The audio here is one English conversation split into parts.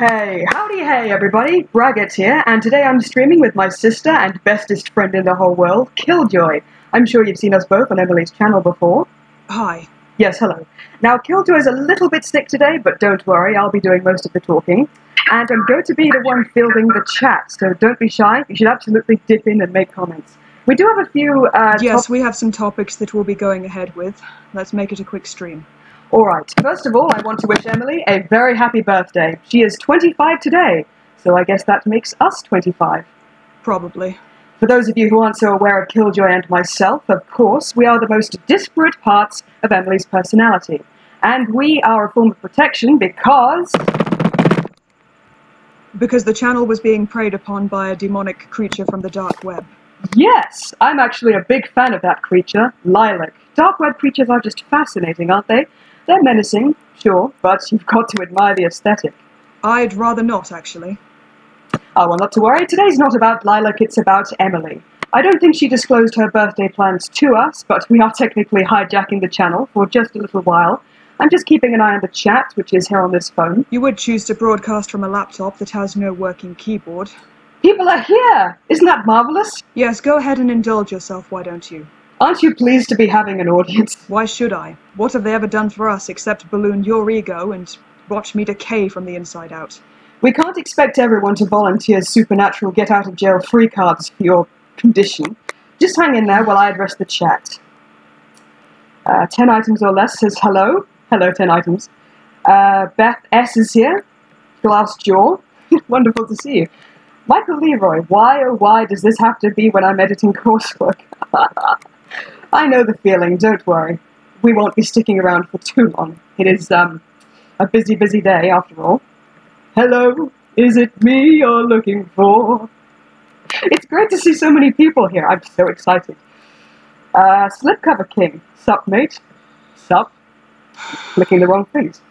Hey, howdy hey everybody, Braggart here, and today I'm streaming with my sister and bestest friend in the whole world, Killjoy. I'm sure you've seen us both on Emily's channel before. Hi. Yes, hello. Now, Killjoy's a little bit sick today, but don't worry, I'll be doing most of the talking. And I'm going to be the one fielding the chat, so don't be shy, you should absolutely dip in and make comments. We do have a few, Yes, we have some topics that we'll be going ahead with. Let's make it a quick stream. Alright, first of all, I want to wish Emily a very happy birthday. She is 25 today, so I guess that makes us 25. Probably. For those of you who aren't so aware of Killjoy and myself, of course, we are the most disparate parts of Emily's personality. And we are a form of protection because... Because the channel was being preyed upon by a demonic creature from the dark web. Yes! I'm actually a big fan of that creature, Lilac. Dark web creatures are just fascinating, aren't they? They're menacing, sure, but you've got to admire the aesthetic. I'd rather not, actually. Oh, well, not to worry. Today's not about Lilac, it's about Emily. I don't think she disclosed her birthday plans to us, but we are technically hijacking the channel for just a little while. I'm just keeping an eye on the chat, which is here on this phone. You would choose to broadcast from a laptop that has no working keyboard. People are here! Isn't that marvelous? Yes, go ahead and indulge yourself, why don't you? Aren't you pleased to be having an audience? Why should I? What have they ever done for us except balloon your ego and watch me decay from the inside out? We can't expect everyone to volunteer supernatural get-out-of-jail-free cards for your condition. Just hang in there while I address the chat. 10 items or less says hello. Hello, 10 items. Beth S. is here. Glass Jaw. Wonderful to see you. Michael Leroy. Why, oh why, does this have to be when I'm editing coursework? I know the feeling, don't worry. We won't be sticking around for too long. It is, a busy, busy day, after all. Hello, is it me you're looking for? It's great to see so many people here. I'm so excited. Slipcover King. Sup, mate? Sup? Clicking the wrong things.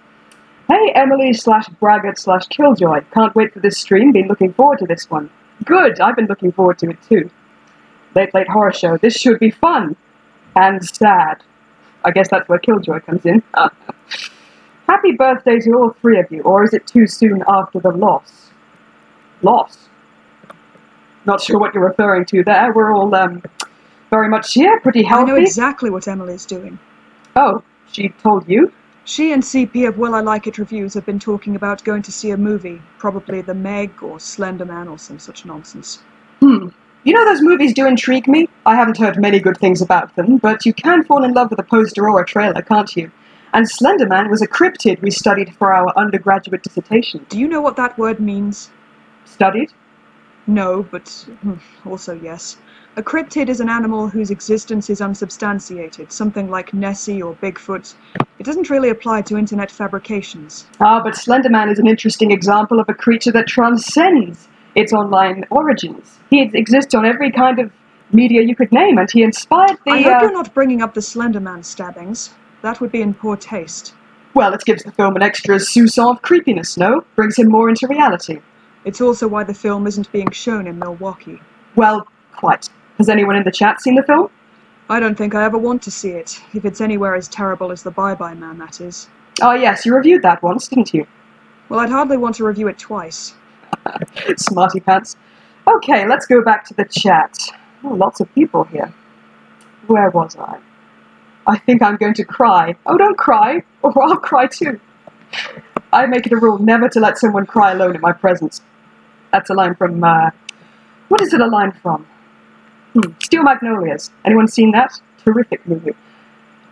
Hey, Emily /Braggart /Killjoy. Can't wait for this stream. Been looking forward to this one. Good, I've been looking forward to it too. Late horror show. This should be fun. And sad. I guess that's where Killjoy comes in. Happy birthday to all three of you, or is it too soon after the loss? Loss? Not sure what you're referring to there. We're all, very much here, pretty healthy. I know exactly what Emily's doing. Oh, she told you? She and CP of Will I Like It Reviews have been talking about going to see a movie, probably The Meg or Slender Man or some such nonsense. You know, those movies do intrigue me. I haven't heard many good things about them, but you can fall in love with a poster or a trailer, can't you? And Slender Man was a cryptid we studied for our undergraduate dissertation. Do you know what that word means? Studied? No, but also yes. A cryptid is an animal whose existence is unsubstantiated, something like Nessie or Bigfoot. It doesn't really apply to internet fabrications. Ah, but Slender Man is an interesting example of a creature that transcends its online origins. He exists on every kind of media you could name, and he inspired the... I hope you're not bringing up the Slender Man stabbings. That would be in poor taste. Well, it gives the film an extra soupçon of creepiness, no? Brings him more into reality. It's also why the film isn't being shown in Milwaukee. Well, quite. Has anyone in the chat seen the film? I don't think I ever want to see it, if it's anywhere as terrible as The Bye-Bye Man, that is. Oh yes, you reviewed that once, didn't you? Well, I'd hardly want to review it twice. Smarty pants. Okay, let's go back to the chat. Oh, lots of people here. Where was I? I think I'm going to cry. Oh, don't cry, or I'll cry too. I make it a rule never to let someone cry alone in my presence. That's a line from, what is it a line from? Steel Magnolias. Anyone seen that? Terrific movie.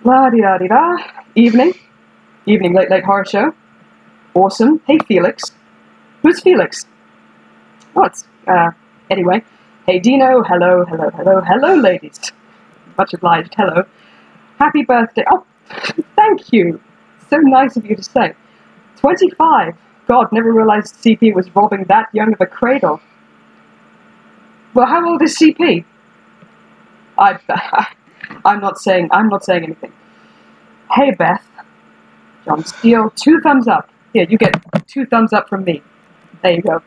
La-di-da-di-da. Evening. Evening late horror show. Awesome. Hey, Felix. Who's Felix? Oh, it's, anyway. Hey, Dino. Hello, hello, hello, hello, ladies. Much obliged. Hello. Happy birthday. Oh, thank you. So nice of you to say. 25. God, never realized CP was robbing that young of a cradle. Well, how old is CP? I'm not saying anything. Hey, Beth. John Steele, 2 thumbs up. Here, you get 2 thumbs up from me. There you go.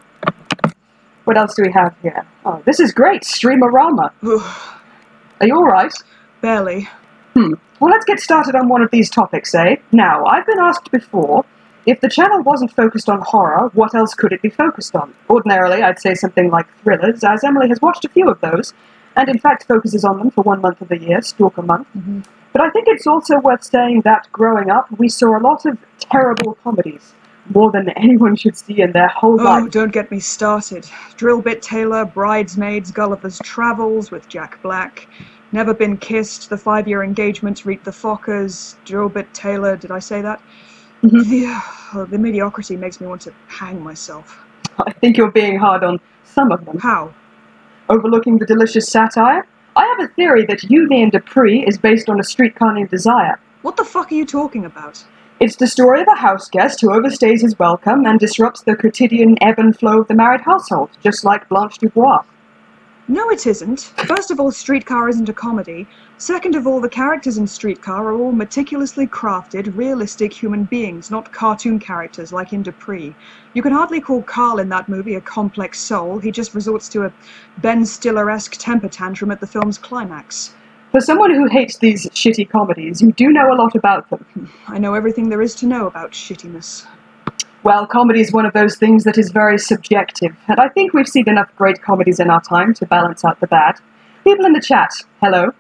What else do we have here? Oh, this is great. Stream-O-Rama. Are you alright? Barely. Well, let's get started on one of these topics, eh? Now, I've been asked before if the channel wasn't focused on horror, what else could it be focused on? Ordinarily, I'd say something like thrillers, as Emily has watched a few of those, and in fact focuses on them for 1 month of the year, Stalker Month. Mm-hmm. But I think it's also worth saying that growing up, we saw a lot of terrible comedies, more than anyone should see in their whole life. Oh, don't get me started. Drillbit Taylor, Bridesmaids, Gulliver's Travels with Jack Black, Never Been Kissed, The 5-Year Engagement, Reap the Fockers, Drillbit Taylor, did I say that? The mediocrity makes me want to hang myself. I think you're being hard on some of them. How? Overlooking the delicious satire? I have a theory that You, Me and Dupree is based on A Streetcar Named Desire. What the fuck are you talking about? It's the story of a house guest who overstays his welcome and disrupts the quotidian ebb and flow of the married household, just like Blanche Dubois. No, it isn't. First of all, Streetcar isn't a comedy. Second of all, the characters in Streetcar are all meticulously crafted, realistic human beings, not cartoon characters like in Dupree. You can hardly call Carl in that movie a complex soul. He just resorts to a Ben Stiller-esque temper tantrum at the film's climax. For someone who hates these shitty comedies, you do know a lot about them. I know everything there is to know about shittiness. Well, comedy is one of those things that is very subjective, and I think we've seen enough great comedies in our time to balance out the bad. People in the chat, hello.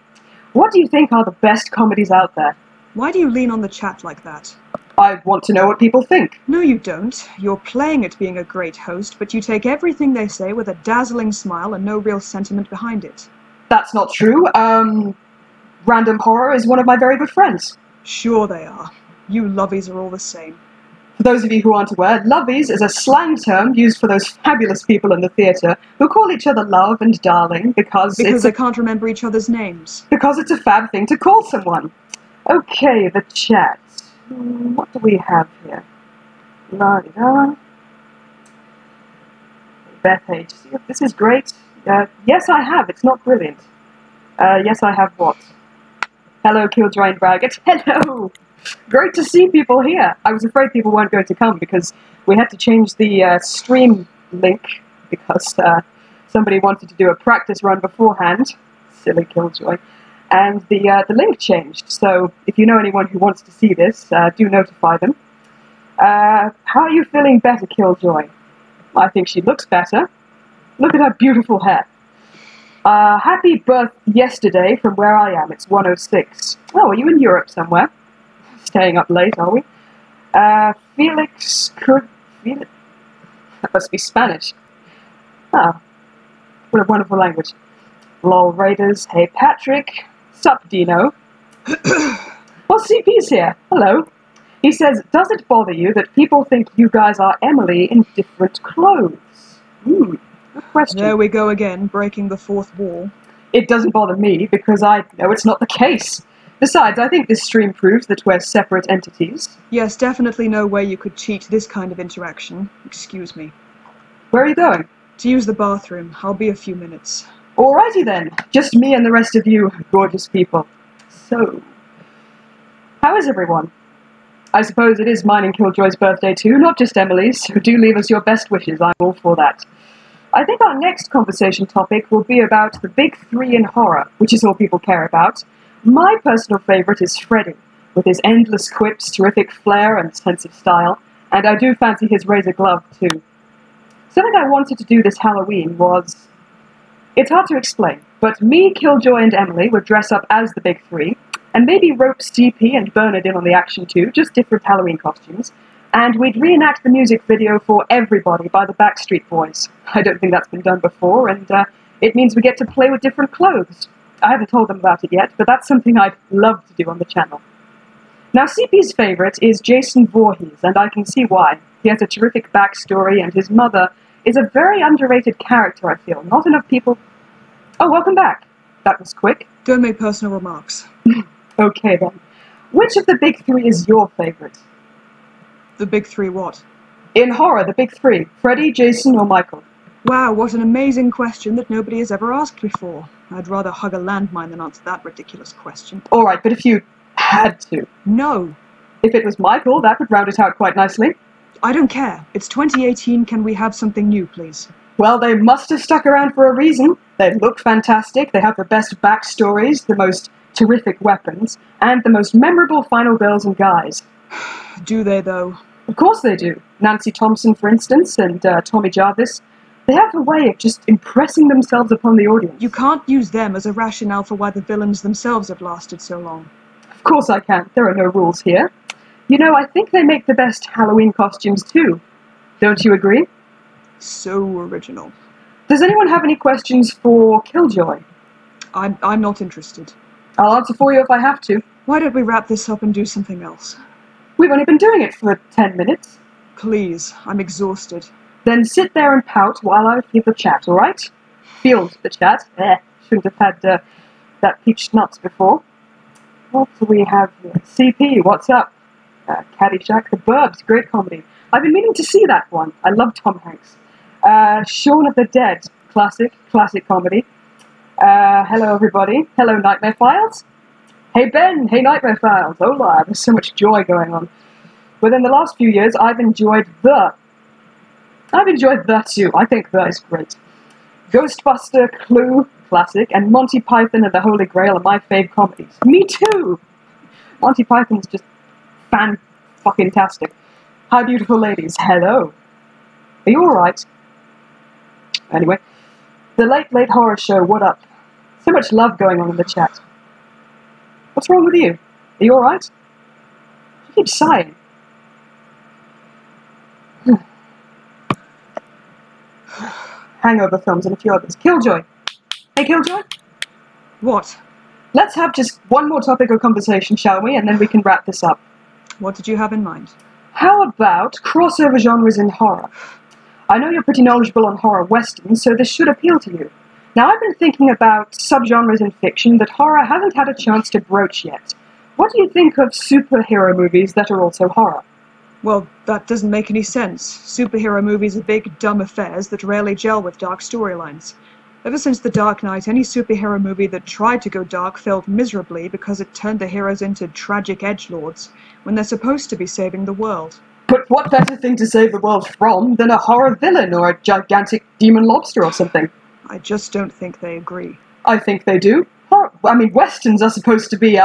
What do you think are the best comedies out there? Why do you lean on the chat like that? I want to know what people think. No, you don't. You're playing at being a great host, but you take everything they say with a dazzling smile and no real sentiment behind it. That's not true. Random Horror is one of my very good friends. Sure they are. You lovies are all the same. For those of you who aren't aware, lovies is a slang term used for those fabulous people in the theatre who call each other love and darling because they can't remember each other's names. Because it's a fab thing to call someone. Okay, the chat. What do we have here? La-di-da. Beth H. This is great. Yes, I have. It's not brilliant. Yes, I have what? Hello, Killjoy and Braggart. Hello! Great to see people here. I was afraid people weren't going to come because we had to change the stream link because somebody wanted to do a practice run beforehand. Silly Killjoy. And the link changed. So if you know anyone who wants to see this, do notify them. How are you feeling better, Killjoy? I think she looks better. Look at her beautiful hair. Happy birth yesterday from where I am. It's 1:06. Oh, are you in Europe somewhere? Staying up late, are we? Felix could... Felix? That must be Spanish. Ah, what a wonderful language. Lol Raiders, hey Patrick. Sup, Dino? Well, CP's here. Hello. He says, does it bother you that people think you guys are Emily in different clothes? Good question. There we go again, breaking the fourth wall. It doesn't bother me, because I know it's not the case. Besides, I think this stream proves that we're separate entities. Yes, definitely no way you could cheat this kind of interaction. Excuse me. Where are you going? To use the bathroom. I'll be a few minutes. Alrighty then. Just me and the rest of you gorgeous people. So, how is everyone? I suppose it is mine and Killjoy's birthday too, not just Emily's, so do leave us your best wishes. I'm all for that. I think our next conversation topic will be about the big three in horror, which is all people care about. My personal favourite is Freddy, with his endless quips, terrific flair, and sense of style, and I do fancy his razor glove too. Something I wanted to do this Halloween was... It's hard to explain, but me, Killjoy, and Emily would dress up as the big three, and maybe rope CP and Bernard in on the action too, just different Halloween costumes, and we'd reenact the music video for Everybody by the Backstreet Boys. I don't think that's been done before, and it means we get to play with different clothes. I haven't told them about it yet, but that's something I'd love to do on the channel. Now, CP's favourite is Jason Voorhees, and I can see why. He has a terrific backstory, and his mother is a very underrated character, I feel. Not enough people... Oh, welcome back. That was quick. Don't make personal remarks. Okay, then. Which of the big three is your favourite? The big three what? In horror, the big three. Freddy, Jason, or Michael? Wow, what an amazing question that nobody has ever asked before. I'd rather hug a landmine than answer that ridiculous question. Alright, but if you had to. No. If it was Michael, that would round it out quite nicely. I don't care. It's 2018, can we have something new, please? Well, they must have stuck around for a reason. They look fantastic, they have the best backstories, the most terrific weapons, and the most memorable final girls and guys. Do they, though? Of course they do. Nancy Thompson, for instance, and Tommy Jarvis. They have a way of just impressing themselves upon the audience. You can't use them as a rationale for why the villains themselves have lasted so long. Of course I can. There are no rules here. You know, I think they make the best Halloween costumes too. Don't you agree? So original. Does anyone have any questions for Killjoy? I'm not interested. I'll answer for you if I have to. Why don't we wrap this up and do something else? We've only been doing it for 10 minutes. Please, I'm exhausted. Then sit there and pout while I field the chat, alright? Field the chat. Shouldn't have had that peach nuts before. What do we have here? CP, what's up? Caddyshack, The Burbs, great comedy. I've been meaning to see that one. I love Tom Hanks. Shaun of the Dead, classic comedy. Hello everybody. Hello Nightmare Files. Hey Ben, hey Nightmare Files. Hola, there's so much joy going on. Within the last few years, I've enjoyed The too. I think The is great. Ghostbuster, Clue, classic, and Monty Python and the Holy Grail are my fave comedies. Me too! Monty Python's just fan-fucking-tastic. Hi beautiful ladies, hello. Are you alright? Anyway, the Late Horror Show, what up? So much love going on in the chat. What's wrong with you? Are you alright? You keep sighing. Hangover films and a few others. Killjoy. Hey Killjoy? What? Let's have just one more topic of conversation, shall we? And then we can wrap this up. What did you have in mind? How about crossover genres in horror? I know you're pretty knowledgeable on horror westerns, so this should appeal to you. Now, I've been thinking about subgenres in fiction that horror hasn't had a chance to broach yet. What do you think of superhero movies that are also horror? Well, that doesn't make any sense. Superhero movies are big, dumb affairs that rarely gel with dark storylines. Ever since The Dark Knight, any superhero movie that tried to go dark failed miserably because it turned the heroes into tragic edgelords, when they're supposed to be saving the world. But what better thing to save the world from than a horror villain or a gigantic demon lobster or something? I just don't think they agree. I think they do. Westerns are supposed to be,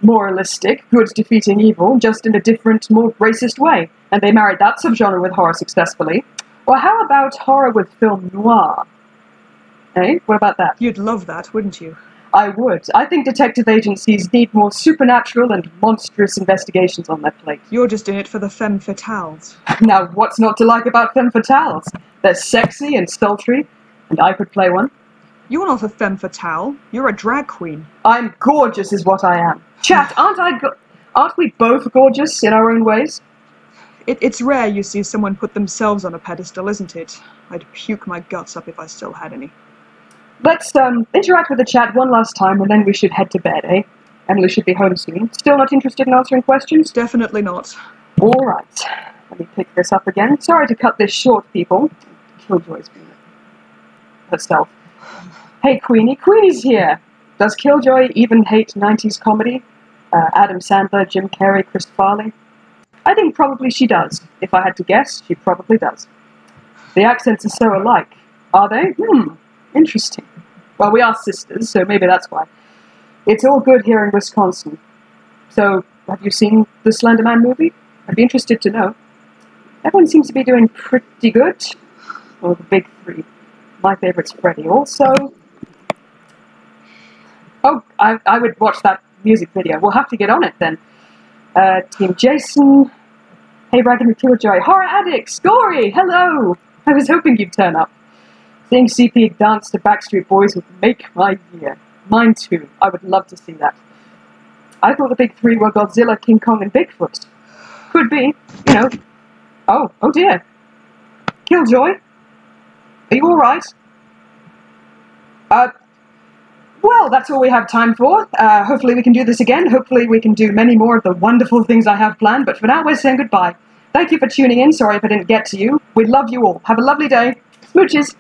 moralistic, good defeating evil, just in a different, more racist way. And they married that subgenre with horror successfully. Or how about horror with film noir? Eh? What about that? You'd love that, wouldn't you? I would. I think detective agencies need more supernatural and monstrous investigations on their plate. You're just in it for the femme fatales. Now, what's not to like about femme fatales? They're sexy and sultry, and I could play one. You're not a femme fatale. You're a drag queen. I'm gorgeous is what I am. Chat, aren't we both gorgeous in our own ways? It's rare you see someone put themselves on a pedestal, isn't it? I'd puke my guts up if I still had any. Let's interact with the chat one last time, and then we should head to bed, eh? Emily should be home soon. Still not interested in answering questions? Definitely not. Alright. Let me pick this up again. Sorry to cut this short, people. Killjoy's been herself. Hey, Queenie. Queenie's here! Does Killjoy even hate 90s comedy? Adam Sandler, Jim Carrey, Chris Farley? I think probably she does. If I had to guess, she probably does. The accents are so alike. Are they? Interesting. Well, we are sisters, so maybe that's why. It's all good here in Wisconsin. So, have you seen the Slender Man movie? I'd be interested to know. Everyone seems to be doing pretty good. Well, the big three. My favorite's Freddy. Also... Oh, I would watch that music video. We'll have to get on it then. Team Jason. Hey, Braggart and Killjoy. Horror Addict! Scory! Hello! I was hoping you'd turn up. Seeing CP dance to Backstreet Boys would make my year. Mine too. I would love to see that. I thought the big three were Godzilla, King Kong, and Bigfoot. Could be, you know. Oh dear. Killjoy? Are you alright? Well, that's all we have time for. Hopefully we can do this again. Hopefully we can do many more of the wonderful things I have planned. But for now, we're saying goodbye. Thank you for tuning in. Sorry if I didn't get to you. We love you all. Have a lovely day. Smooches.